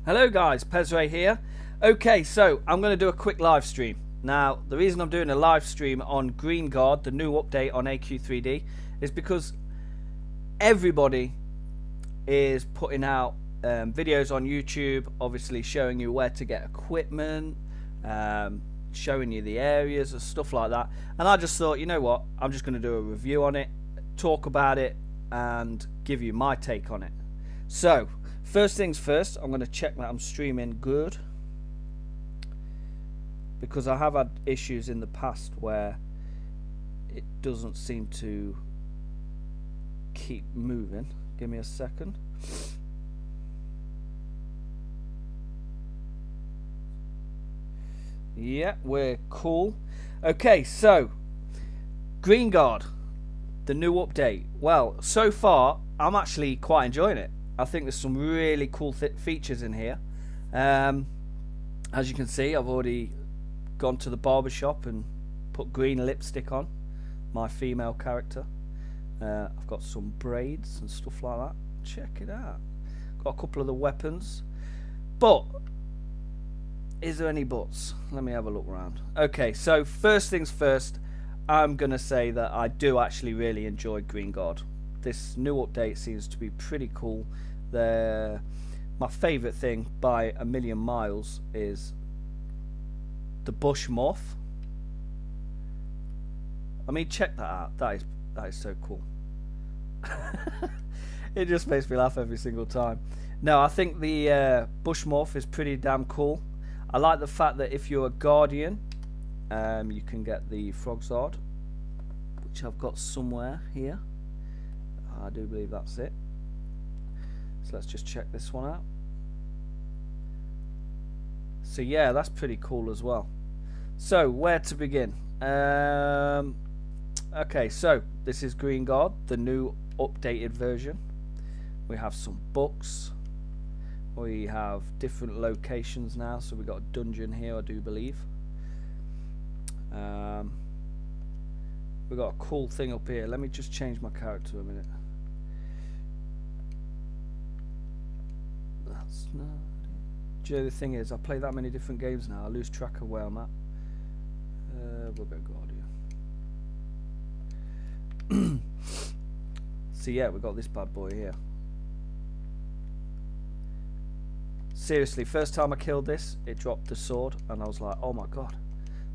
Hello guys, P3ZRAY here. Okay, so I'm going to do a quick live stream. Now, the reason I'm doing a live stream on Greenguard, the new update on AQ3D, is because everybody is putting out videos on YouTube, obviously showing you where to get equipment, showing you the areas and stuff like that. And I just thought, you know what, I'm just going to do a review on it, talk about it, and give you my take on it. So, first things first, I'm going to check that I'm streaming good, because I have had issues in the past where it doesn't seem to keep moving. Give me a second. Yeah, we're cool. Okay, so Greenguard, the new update. Well, so far I'm actually quite enjoying it. I think there's some really cool features in here. As you can see, I've already gone to the barbershop and put green lipstick on my female character. I've got some braids and stuff like that. Check it out. Got a couple of the weapons. But is there any buts? Let me have a look around. Okay, so first things first, I'm going to say that I do actually really enjoy Greenguard. This new update seems to be pretty cool. My favourite thing by a million miles is the bush morph. I mean, check that out. That is so cool. It just makes me laugh every single time. No, I think the bush morph is pretty damn cool. I like the fact that if you're a guardian, you can get the Frogzard, which I've got somewhere here. I do believe that's it. So let's just check this one out. So yeah, that's pretty cool as well. So where to begin? Okay, so this is Greenguard, the new updated version. We have some books. We have different locations now. So we got a dungeon here, I do believe. We got a cool thing up here. Let me just change my character a minute. That's not it. Do you know the thing is, I play that many different games now, I lose track of where I'm at. We'll go Guardian. So yeah, we got this bad boy here. Seriously, first time I killed this, it dropped the sword, and I was like, oh my god,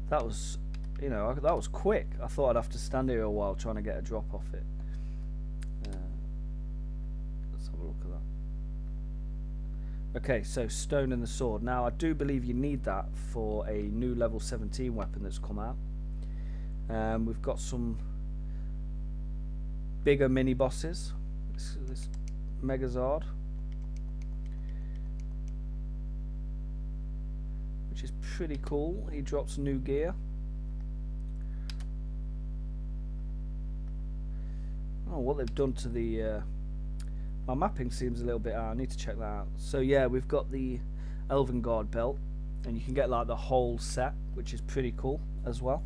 that was, you know, that was quick. I thought I'd have to stand here a while trying to get a drop off it. Let's have a look at that. Okay, so stone and the sword. Now I do believe you need that for a new level 17 weapon that's come out. We've got some bigger mini bosses. This Megazard, which is pretty cool. He drops new gear. Oh, what they've done to the my mapping seems a little bit out. I need to check that out. So yeah, we've got the Greenguard belt, and you can get like the whole set, which is pretty cool as well.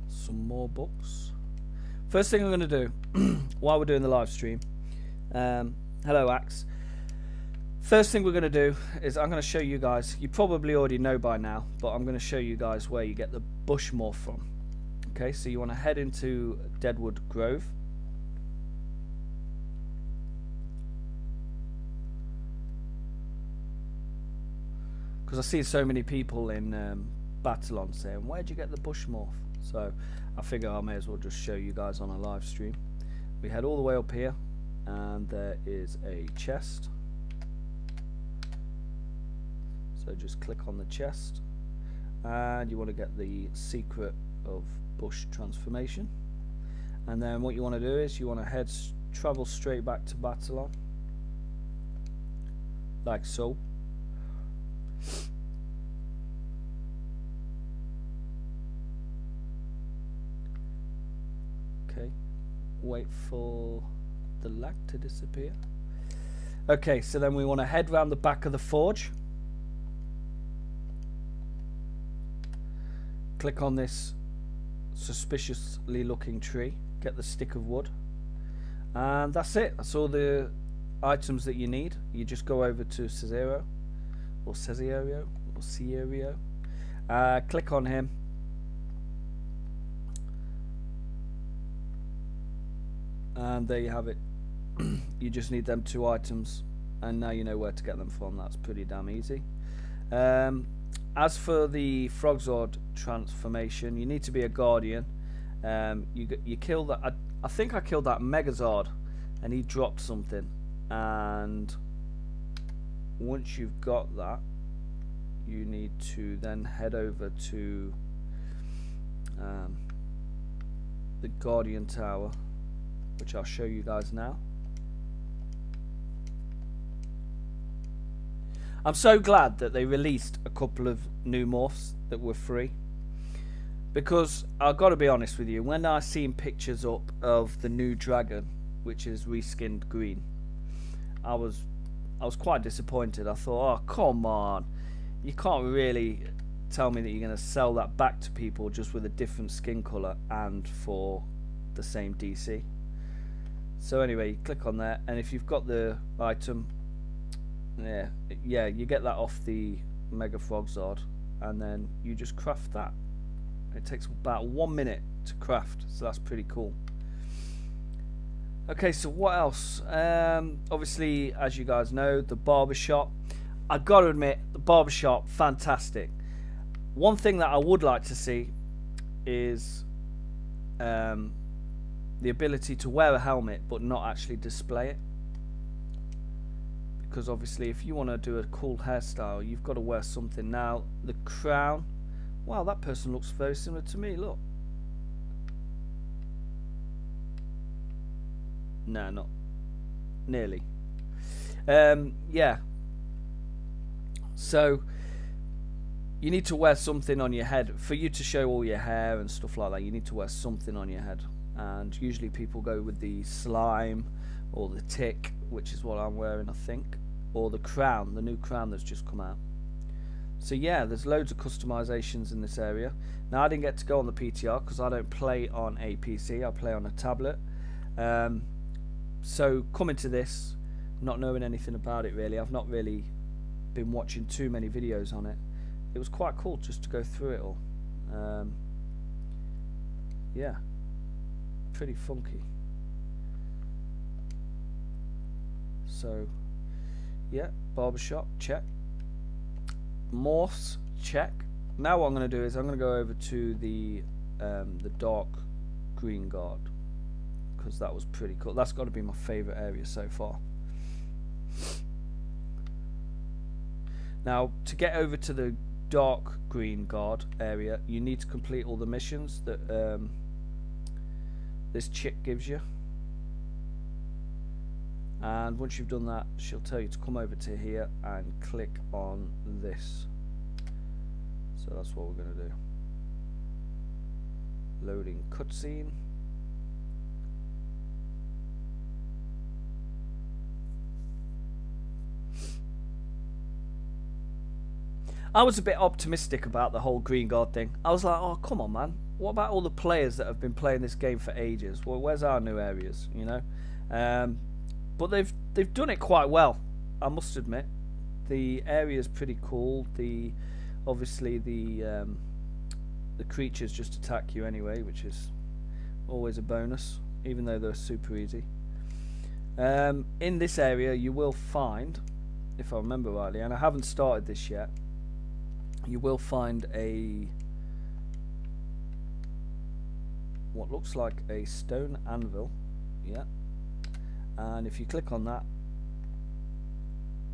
Some more books. First thing I'm going to do while we're doing the live stream, hello Axe. First thing we're going to do is I'm going to show you guys, you probably already know by now, but I'm going to show you guys where you get the bush morph from. Okay, so you want to head into Deadwood Grove. Because I see so many people in Battlon saying, where'd you get the bush morph? So I figure I may as well just show you guys on a live stream. We head all the way up here, and there is a chest. So just click on the chest, and you want to get the secret of bush transformation. And then what you want to do is you want to travel straight back to Battlon, like so. Okay, wait for the lag to disappear. Okay, so then we want to head round the back of the forge. Click on this suspiciously looking tree, get the stick of wood, and that's it. That's all the items that you need, you just go over to Cesario or Cesario or Cesario, click on him, and there you have it. You just need them 2 items, and now you know where to get them from. That's pretty damn easy. As for the Frogzord transformation, you need to be a Guardian. You kill that. I think I killed that Megazord, and he dropped something. And once you've got that, you need to then head over to the Guardian Tower, which I'll show you guys now. I'm so glad that they released a couple of new morphs that were free, because I've got to be honest with you, when I seen pictures up of the new dragon, which is reskinned green, I was quite disappointed. I thought, oh come on, you can't really tell me that you're going to sell that back to people just with a different skin colour and for the same DC. So anyway, you click on there, and if you've got the item, yeah, you get that off the Mega Frogzord, and then you just craft that. It takes about 1 minute to craft, so that's pretty cool. Okay, so what else? Obviously, as you guys know, the barbershop. I've got to admit, the barbershop, fantastic. One thing that I would like to see is the ability to wear a helmet but not actually display it. Because obviously, if you want to do a cool hairstyle, you've got to wear something. Now, the crown. Wow, that person looks very similar to me. Look. No, not nearly. Yeah. So you need to wear something on your head for you to show all your hair and stuff like that. You need to wear something on your head, and usually people go with the slime or the tick, which is what I'm wearing, I think, or the crown, the new crown that's just come out. So yeah, there's loads of customizations in this area. Now, I didn't get to go on the PTR because I don't play on a PC, I play on a tablet. So coming to this, not knowing anything about it really, I've not really been watching too many videos on it. It was quite cool just to go through it all. Yeah, pretty funky. So yeah, barbershop, check. Morphs, check. Now what I'm going to do is I'm going to go over to the dark Greenguard, because that was pretty cool. That's got to be my favourite area so far. Now, to get over to the dark Greenguard area, you need to complete all the missions that this chick gives you. And once you've done that, she'll tell you to come over to here and click on this. So that's what we're going to do. Loading cutscene. I was a bit optimistic about the whole Greenguard thing. I was like, oh come on man, what about all the players that have been playing this game for ages? Well, where's our new areas, you know? But they've done it quite well, I must admit. The area's pretty cool. Obviously the creatures just attack you anyway, which is always a bonus, even though they're super easy. In this area you will find, if I remember rightly, and I haven't started this yet, you will find what looks like a stone anvil. Yeah. And if you click on that,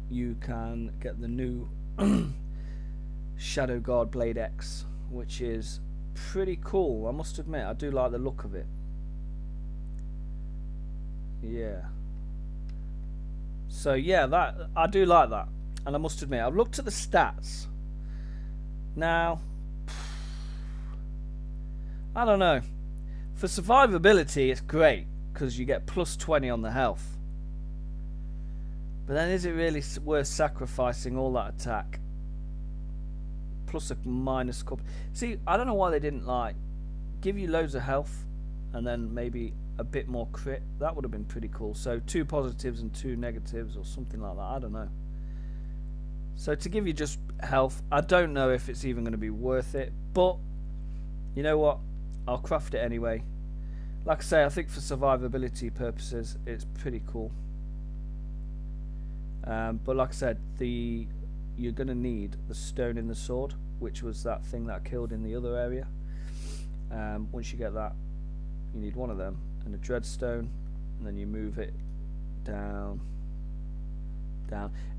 you can get the new Shadow Guard Blade X, which is pretty cool. I must admit, I do like the look of it. Yeah. So yeah, that I do like that, and I must admit, I've looked at the stats. Now, I don't know. For survivability, it's great, because you get plus 20 on the health. But then is it really worth sacrificing all that attack? Plus a minus couple. See, I don't know why they didn't like give you loads of health and then maybe a bit more crit. That would have been pretty cool. So 2 positives and 2 negatives or something like that. I don't know. So to give you just health, I don't know if it's even going to be worth it, but you know what? I'll craft it anyway. Like I say, I think for survivability purposes, it's pretty cool. But like I said, you're going to need the stone in the sword, which was that thing that I killed in the other area. Once you get that, you need one of them and a dreadstone, and then you move it down.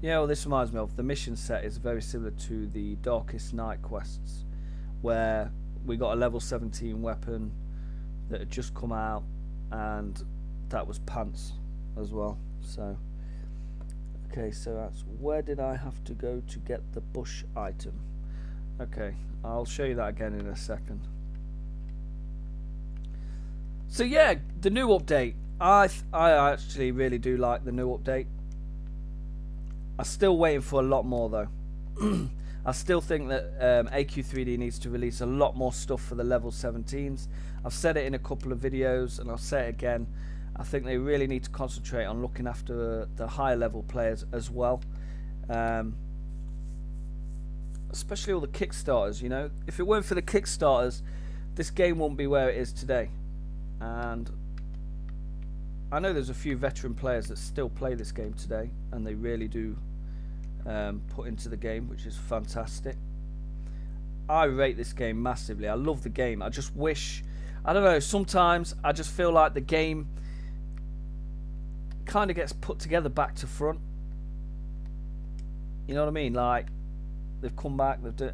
Yeah, well, this reminds me of the mission set is very similar to the Darkest Night quests, where we got a level 17 weapon that had just come out, and that was pants as well. So okay, so that's where did I have to go to get the bush item? Okay, I'll show you that again in a second. So yeah, the new update. I actually really do like the new update. I'm still waiting for a lot more though. I still think that AQ3D needs to release a lot more stuff for the level 17s. I've said it in a couple of videos and I'll say it again. I think they really need to concentrate on looking after the higher level players as well. Especially all the Kickstarters, you know. If it weren't for the Kickstarters, this game wouldn't be where it is today. And I know there's a few veteran players that still play this game today, and they really do put into the game, which is fantastic. I rate this game massively. I love the game. I just wish, I don't know, sometimes I just feel like the game kind of gets put together back to front. You know what I mean? Like, they've come back, they've done,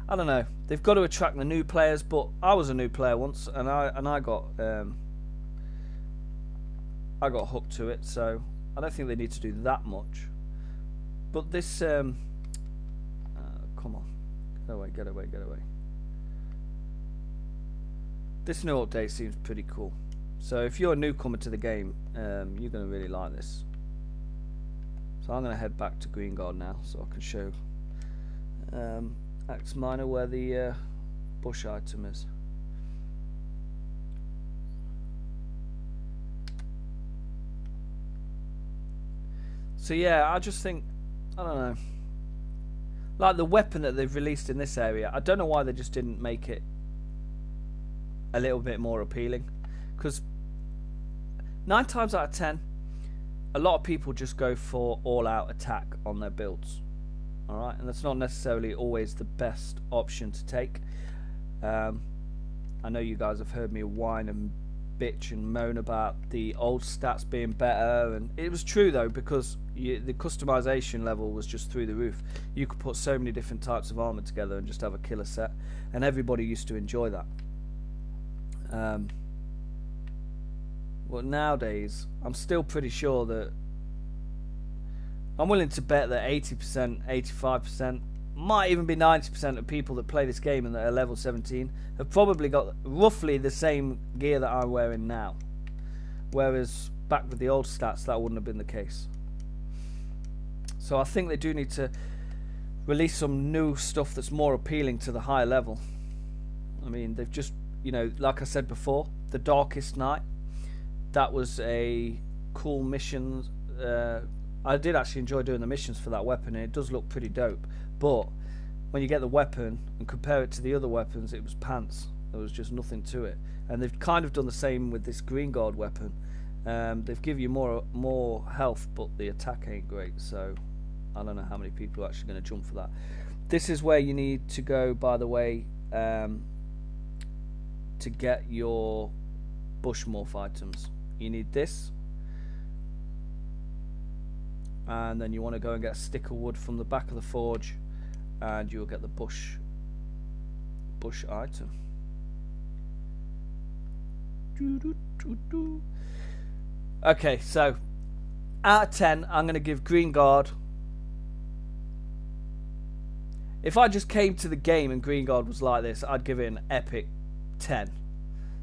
I don't know, they've got to attract the new players, but I was a new player once, and I got hooked to it, so I don't think they need to do that much. But this come on, get away. This new update seems pretty cool. So if you're a newcomer to the game, you're going to really like this. So I'm going to head back to Greenguard now, so I can show Axe Miner where the bush item is. So yeah, I just think, I don't know, like the weapon that they've released in this area, I don't know why they just didn't make it a little bit more appealing, because 9 times out of 10 a lot of people just go for all-out attack on their builds, alright, and that's not necessarily always the best option to take. I know you guys have heard me whine and bitch and moan about the old stats being better, and it was true though, because the customization level was just through the roof. You could put so many different types of armor together and just have a killer set, and everybody used to enjoy that. Well, nowadays I'm still pretty sure that I'm willing to bet that 80%, 85%, might even be 90% of people that play this game and that are level 17 have probably got roughly the same gear that I'm wearing now, whereas back with the old stats that wouldn't have been the case. So I think they do need to release some new stuff that's more appealing to the higher level. I mean, they've just, you know, like I said before, the Darkest Night, that was a cool mission. I did actually enjoy doing the missions for that weapon, and it does look pretty dope. But when you get the weapon and compare it to the other weapons, it was pants. There was just nothing to it. And they've kind of done the same with this Greenguard weapon. They've given you more health, but the attack ain't great. So I don't know how many people are actually going to jump for that. This is where you need to go, by the way, to get your bush morph items. You need this, and then you want to go and get a stick of wood from the back of the forge, and you'll get the bush item. Okay, so out of 10 I'm going to give Greenguard. If I just came to the game and Greenguard was like this, I'd give it an epic 10.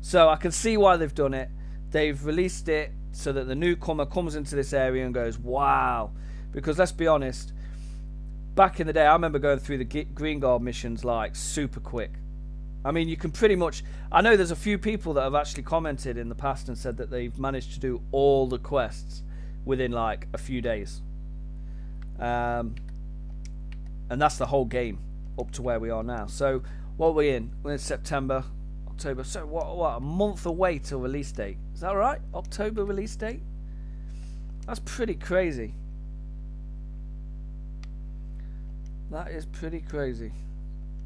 So I can see why they've done it. They've released it so that the newcomer comes into this area and goes, wow. Because let's be honest, back in the day, I remember going through the Greenguard missions like super quick. I mean, you can pretty much... I know there's a few people that have actually commented in the past and said that they've managed to do all the quests within like a few days. And that's the whole game up to where we are now. So what are we in? We're in September, October. So what a month away till release date. Is that right? October release date? That's pretty crazy. That is pretty crazy.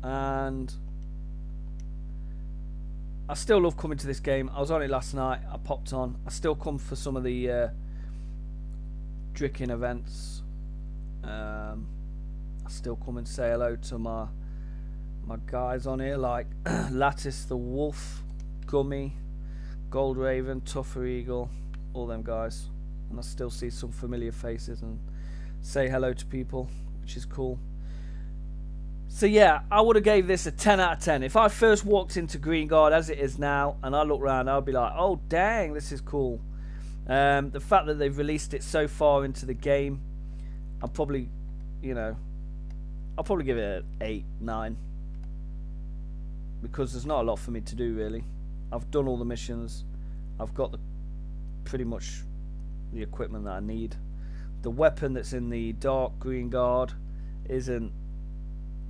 And I still love coming to this game. I was on it last night. I popped on. I still come for some of the Dricking events. I still come and say hello to my guys on here, like Lattice the Wolf, Gummy, Gold Raven, Tougher Eagle, all them guys. And I still see some familiar faces and say hello to people, which is cool. So yeah, I would have gave this a 10 out of 10. If I first walked into Greenguard as it is now and I look around, I'd be like, oh dang, this is cool. The fact that they've released it so far into the game, I'll probably, you know, I'll probably give it an 8, 9. Because there's not a lot for me to do really. I've done all the missions. I've got pretty much the equipment that I need. The weapon that's in the Dark Greenguard isn't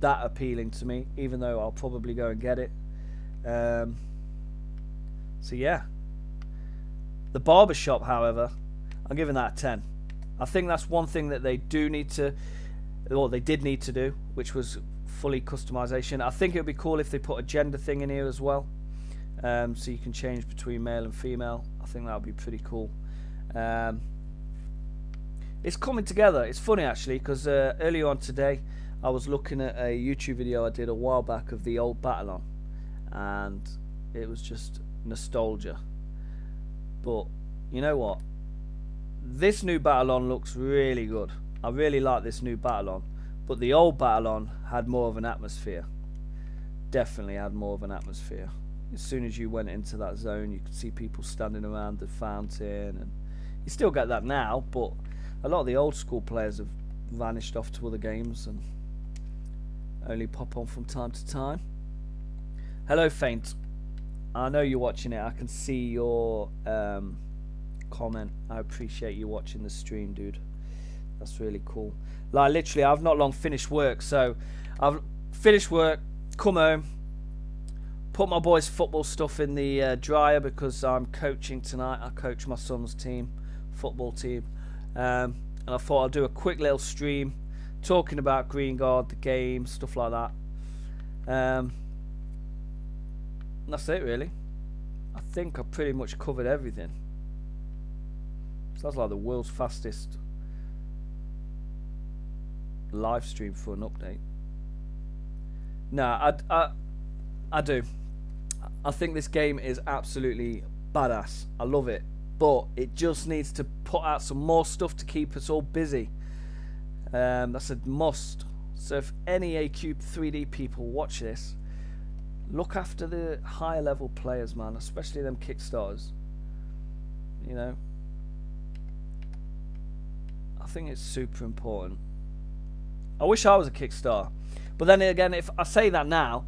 that appealing to me, even though I'll probably go and get it. So yeah. The barbershop, however, I'm giving that a 10. I think that's one thing that they do need to, or they did need to do, which was fully customization. I think it would be cool if they put a gender thing in here as well, so you can change between male and female. I think that would be pretty cool. It's coming together. It's funny actually, because earlier on today I was looking at a YouTube video I did a while back of the old Battlon, and it was just nostalgia. But you know what? This new Battlon looks really good. I really like this new Battlon. But the old Battlon had more of an atmosphere. Definitely had more of an atmosphere. As soon as you went into that zone, you could see people standing around the fountain, and you still get that now, but a lot of the old school players have vanished off to other games and only pop on from time to time. Hello Faint, I know you're watching it. I can see your comment. I appreciate you watching the stream, dude. That's really cool. Like literally, I've not long finished work, so I've finished work, come home, put my boys' football stuff in the dryer because I'm coaching tonight. I coach my son's team, football team, and I thought I'll do a quick little stream talking about Greenguard, the game, stuff like that. And that's it really. I think I pretty much covered everything. Sounds like the world's fastest live stream for an update. Nah, I do. I think this game is absolutely badass. I love it, but it just needs to put out some more stuff to keep us all busy. That's a must. So if any AQ3D people watch this, look after the higher level players, man, especially them Kickstarters. You know, I think it's super important. I wish I was a Kickstarter, but then again, if I say that now,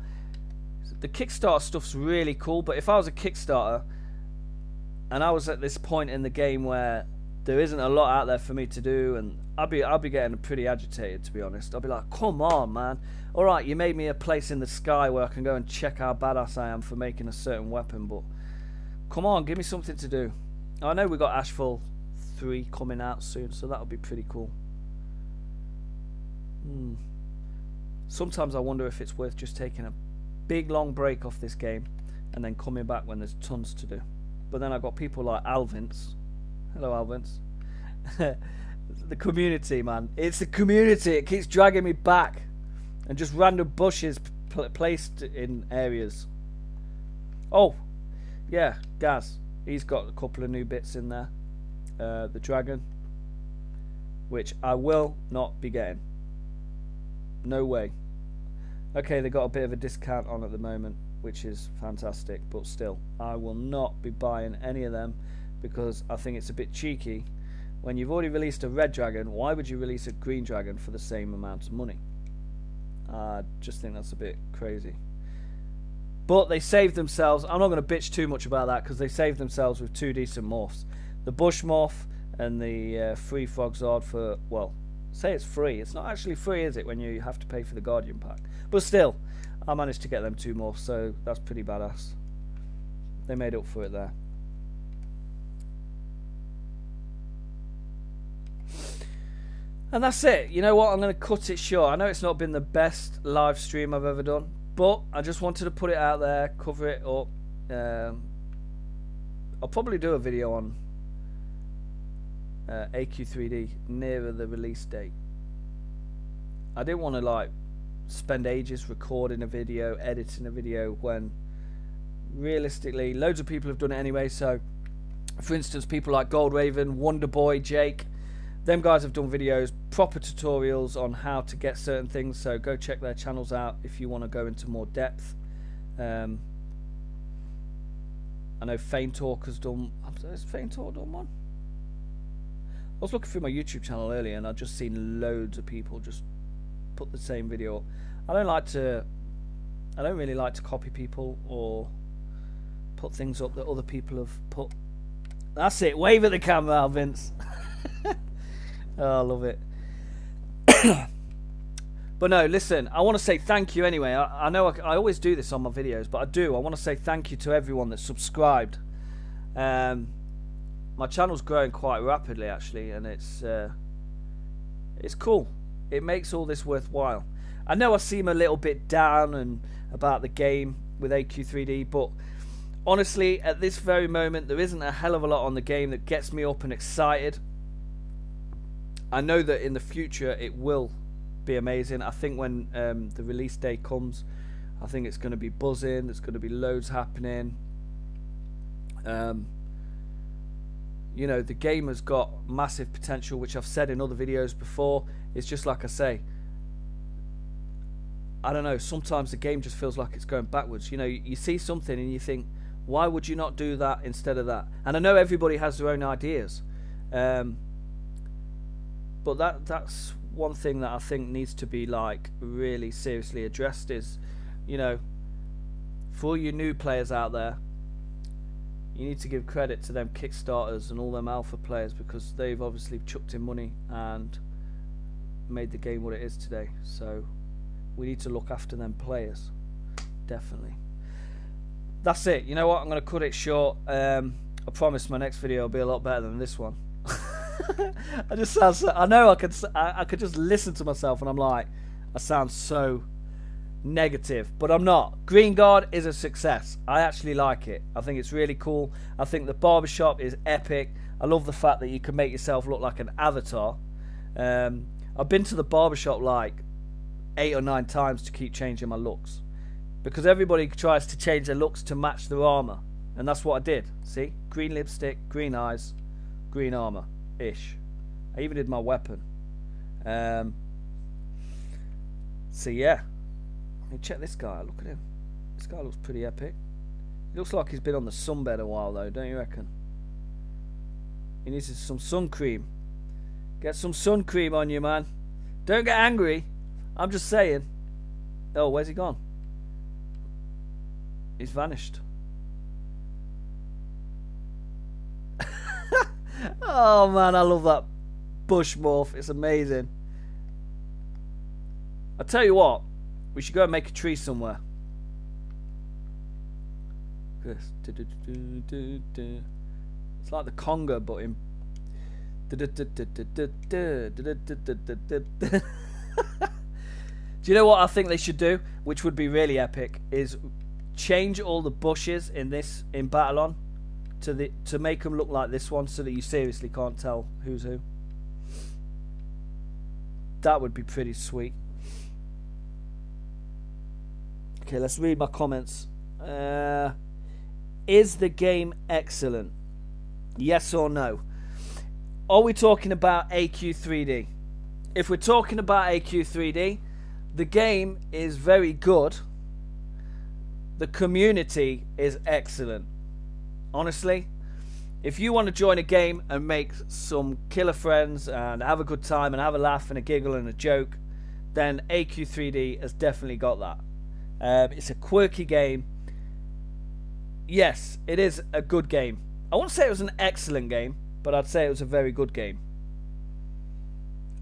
the Kickstarter stuff's really cool, but if I was a Kickstarter and I was at this point in the game where there isn't a lot out there for me to do, and I'd be getting pretty agitated, to be honest. I'd be like, come on, man. Alright, you made me a place in the sky where I can go and check how badass I am for making a certain weapon, but come on, give me something to do. I know we got Ashfall 3 coming out soon, so that'll be pretty cool. Sometimes I wonder if it's worth just taking a big long break off this game and then coming back when there's tons to do. But then I've got people like Alvince. Hello Alvince. The community, man. It's the community. It keeps dragging me back. And just random bushes placed in areas. Oh, yeah, Gaz. He's got a couple of new bits in there. The dragon, which I will not be getting. No way. Okay, they got a bit of a discount on at the moment, which is fantastic, but still, I will not be buying any of them because I think it's a bit cheeky. When you've already released a red dragon, why would you release a green dragon for the same amount of money? I just think that's a bit crazy. But they saved themselves. I'm not going to bitch too much about that because they saved themselves with 2 decent morphs. The bush morph and the free frog zard for, well, say it's free. It's not actually free, is it, when you have to pay for the Guardian pack? But still, I managed to get them 2 morphs, so that's pretty badass. They made up for it there. And that's it. You know what? I'm going to cut it short. I know it's not been the best live stream I've ever done, but I just wanted to put it out there, cover it up. I'll probably do a video on AQ3D nearer the release date. I didn't want to like spend ages recording a video, editing a video, when realistically loads of people have done it anyway. So for instance, people like Goldraven, Wonderboy, Jake, them guys have done videos, proper tutorials on how to get certain things, so go check their channels out if you want to go into more depth. I know Fane Talk has done... Has Fane Talk done one? I was looking through my YouTube channel earlier and I've just seen loads of people just put the same video up. I don't really like to copy people or put things up that other people have put. That's it. Wave at the camera, Vince. Oh, I love it. But no, listen, I want to say thank you anyway. I know I always do this on my videos, but I want to say thank you to everyone that's subscribed. My channel's growing quite rapidly actually, and it's cool. It makes all this worthwhile. I know I seem a little bit down and about the game with AQ3D, but honestly, at this very moment, there isn't a hell of a lot on the game that gets me up and excited. I know that in the future it will be amazing. I think when the release day comes, I think it's going to be buzzing. There's going to be loads happening. You know, the game has got massive potential, which I've said in other videos before. It's just like I say, I don't know, sometimes the game just feels like it's going backwards. You know, you see something and you think, why would you not do that instead of that? And I know everybody has their own ideas, but that's one thing that I think needs to be like really seriously addressed is, you know, for all you new players out there, you need to give credit to them Kickstarters and all them alpha players, because they've obviously chucked in money and made the game what it is today. So we need to look after them players, definitely. That's it. You know what? I'm going to cut it short. I promise my next video will be a lot better than this one. I just sound so, I know I could just listen to myself and I'm like, I sound so negative, but I'm not. Greenguard is a success. I actually like it. I think it's really cool. I think the barbershop is epic. I love the fact that you can make yourself look like an avatar. I've been to the barbershop like 8 or 9 times to keep changing my looks, because everybody tries to change their looks to match their armor, and that's what I did. See, green lipstick, green eyes, green armor ish. I even did my weapon. So yeah, I mean, check this guy. Look at him. This guy looks pretty epic. He looks like he's been on the sunbed a while though, don't you reckon? He needs some sun cream. Get some sun cream on you, man. Don't get angry. I'm just saying. Oh, where's he gone? He's vanished. Oh man, I love that bush morph. It's amazing. I tell you what, we should go and make a tree somewhere. It's like the conga, but in. Do you know what I think they should do, which would be really epic, is change all the bushes in Battle-On to make them look like this one, so that you seriously can't tell who's who. That would be pretty sweet. Okay, let's read my comments. Is the game excellent? Yes or no? Are we talking about AQ3D? If we're talking about AQ3D, the game is very good. The community is excellent. Honestly, if you want to join a game and make some killer friends and have a good time and have a laugh and a giggle and a joke, then AQ3D has definitely got that. It's a quirky game. yes, it is a good game. I wouldn't say it was an excellent game, but I'd say it was a very good game.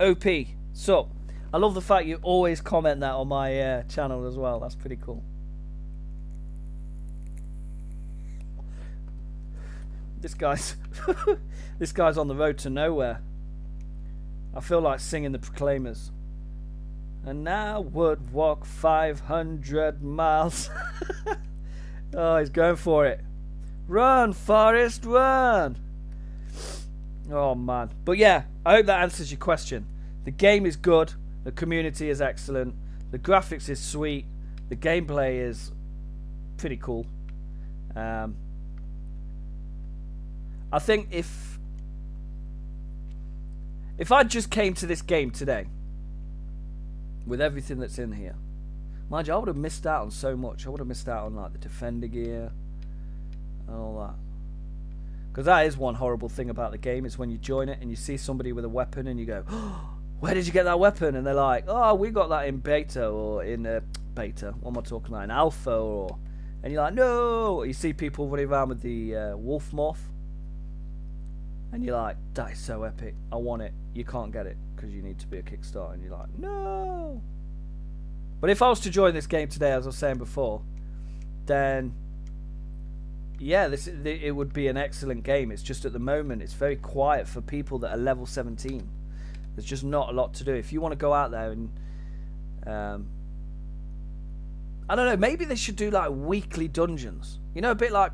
OP, so I love the fact you always comment that on my channel as well. That's pretty cool. This guy's this guy's on the road to nowhere. I feel like singing the Proclaimers. And now would walk 500 miles. Oh, he's going for it. Run, Forrest, run. Oh, man. But yeah, I hope that answers your question. The game is good. The community is excellent. The graphics is sweet. The gameplay is pretty cool. I think if I just came to this game today with everything that's in here, mind you, I would have missed out on so much. I would have missed out on like the Defender gear and all that. Because that is one horrible thing about the game, is when you join it and you see somebody with a weapon and you go, oh, where did you get that weapon? And they're like, oh, we got that in beta, or in beta, what am I talking about, in alpha, or, and you're like, no. Or you see people running around with the wolf morph and you're like, that is so epic, I want it. You can't get it because you need to be a Kickstarter, and you're like, no. But if I was to join this game today, as I was saying before, then yeah, it would be an excellent game. It's just at the moment it's very quiet for people that are level 17. There's just not a lot to do. If you want to go out there and I don't know, maybe they should do like weekly dungeons, you know, a bit like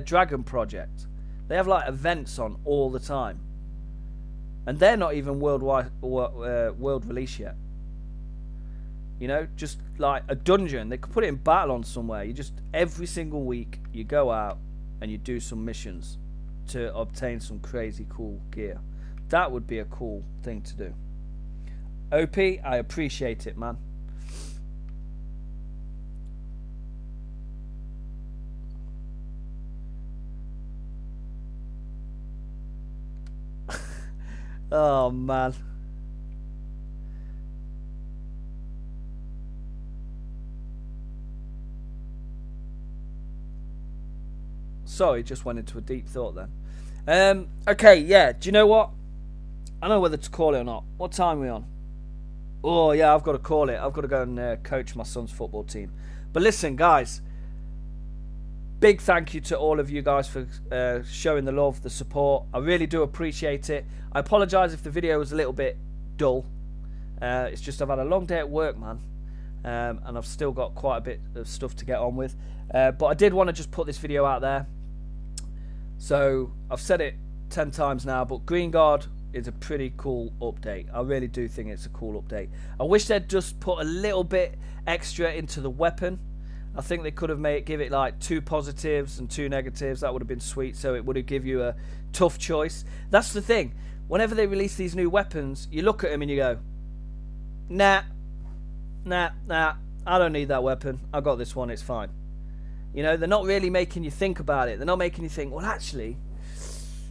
Dragon Project. They have like events on all the time, and they're not even world release yet. You know, just like a dungeon. They could put it in Battle on somewhere. You just, every single week, you go out and you do some missions to obtain some crazy cool gear. That would be a cool thing to do. OP, I appreciate it, man. Oh, man. Sorry, just went into a deep thought then. Okay, yeah, do you know what? I know whether to call it or not. What time are we on? Oh, yeah, I've got to call it. I've got to go and coach my son's football team. But listen, guys, big thank you to all of you guys for showing the love, the support. I really do appreciate it. I apologise if the video was a little bit dull. It's just I've had a long day at work, man. And I've still got quite a bit of stuff to get on with. But I did want to just put this video out there. So I've said it 10 times now, but Greenguard is a pretty cool update. I really do think it's a cool update. I wish they'd just put a little bit extra into the weapon. I think they could have give it like 2 positives and 2 negatives. That would have been sweet, so it would have give you a tough choice. That's the thing. Whenever they release these new weapons, you look at them and you go, nah, I don't need that weapon. I got this one, it's fine. You know, they're not really making you think about it. They're not making you think, well, actually,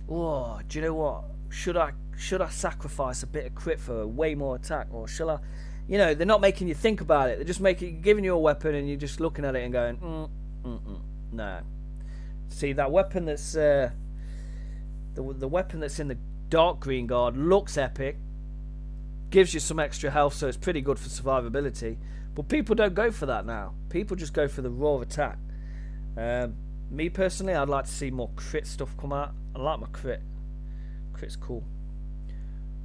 oh, do you know what? Should I sacrifice a bit of crit for way more attack, or shall I? You know, they're not making you think about it. They're just giving you a weapon, and you're just looking at it and going, no. See, that weapon that's the weapon that's in the Dark Greenguard looks epic, gives you some extra health, so it's pretty good for survivability. But people don't go for that now. People just go for the raw attack. Me personally, I'd like to see more crit stuff come out. I like my crit. Crit's cool.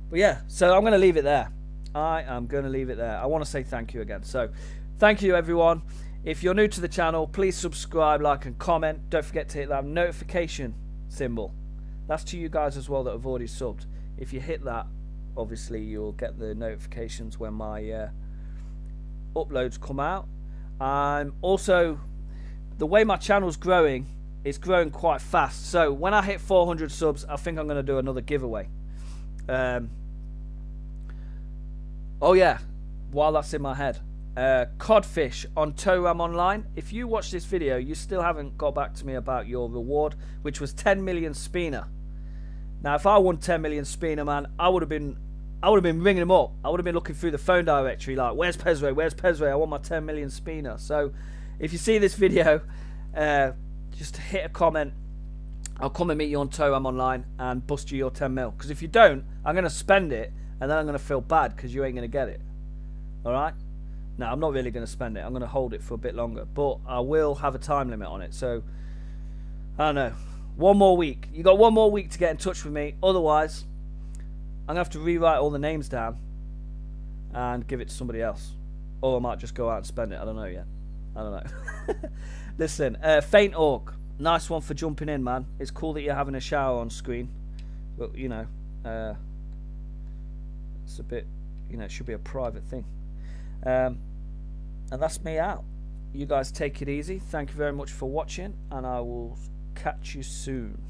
But yeah, so I'm going to leave it there. I am going to leave it there. I want to say thank you again. So thank you, everyone. If you're new to the channel, please subscribe, like, and comment. Don't forget to hit that notification symbol. That's to you guys as well that have already subbed. If you hit that, obviously you'll get the notifications when my uploads come out. Also, the way my channel's growing, it's growing quite fast. So when I hit 400 subs, I think I'm going to do another giveaway. Oh yeah, while that's in my head, Codfish on Toram Online. If you watch this video, you still haven't got back to me about your reward, which was 10 million Spina. Now, if I won 10 million Spina, man, I would have been ringing them up. I would have been looking through the phone directory like, where's P3ZRAY? Where's P3ZRAY? I want my 10 million Spina. So if you see this video, just hit a comment. I'll come and meet you on Toam Online and bust you your 10 mil. Because if you don't, I'm going to spend it and then I'm going to feel bad because you ain't going to get it. Alright? No, I'm not really going to spend it. I'm going to hold it for a bit longer. But I will have a time limit on it. So, I don't know. 1 more week. You got 1 more week to get in touch with me. Otherwise, I'm going to have to rewrite all the names down and give it to somebody else. Or I might just go out and spend it. I don't know yet. I don't know. Listen, Faint Orc. Nice one for jumping in, man. It's cool that you're having a shower on screen. But, you know, it's a bit, you know, it should be a private thing. And that's me out. You guys take it easy. Thank you very much for watching. And I will catch you soon.